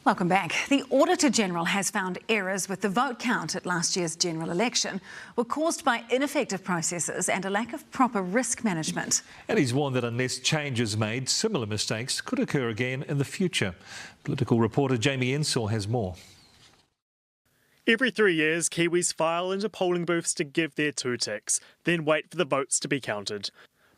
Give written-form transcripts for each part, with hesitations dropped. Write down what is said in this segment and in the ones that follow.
Welcome back. The Auditor-General has found errors with the vote count at last year's general election were caused by ineffective processes and a lack of proper risk management. And he's warned that unless change is made, similar mistakes could occur again in the future. Political reporter Jamie Ensor has more. Every 3 years, Kiwis file into polling booths to give their 2 ticks, then wait for the votes to be counted.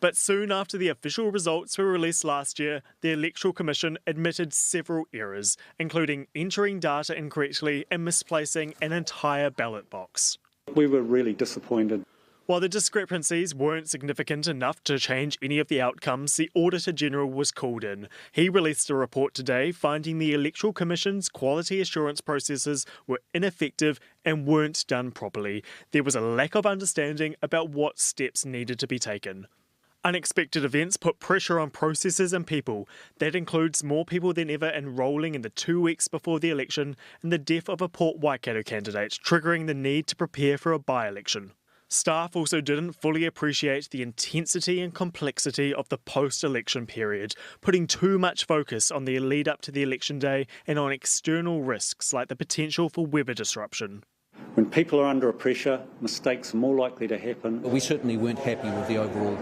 But soon after the official results were released last year, the Electoral Commission admitted several errors, including entering data incorrectly and misplacing an entire ballot box. We were really disappointed. While the discrepancies weren't significant enough to change any of the outcomes, the Auditor-General was called in. He released a report today finding the Electoral Commission's quality assurance processes were ineffective and weren't done properly. There was a lack of understanding about what steps needed to be taken. Unexpected events put pressure on processes and people. That includes more people than ever enrolling in the 2 weeks before the election and the death of a Port Waikato candidate, triggering the need to prepare for a by-election. Staff also didn't fully appreciate the intensity and complexity of the post-election period, putting too much focus on the lead up to the election day and on external risks like the potential for weather disruption. When people are under pressure, mistakes are more likely to happen. We certainly weren't happy with the overall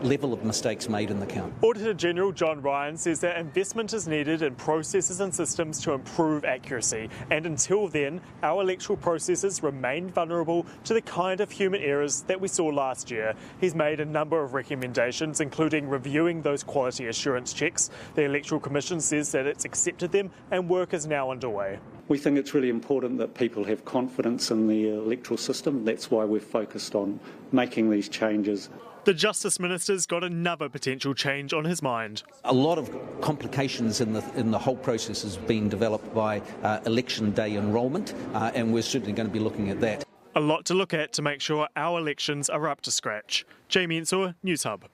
level of mistakes made in the count. Auditor-General John Ryan says that investment is needed in processes and systems to improve accuracy, and until then, our electoral processes remain vulnerable to the kind of human errors that we saw last year. He's made a number of recommendations, including reviewing those quality assurance checks. The Electoral Commission says that it's accepted them and work is now underway. We think it's really important that people have confidence in the electoral system. That's why we're focused on making these changes. The Justice Minister's got another potential change on his mind. A lot of complications in the whole process has been developed by election day enrolment, and we're certainly going to be looking at that. A lot to look at to make sure our elections are up to scratch. Jamie Ensor, Newshub.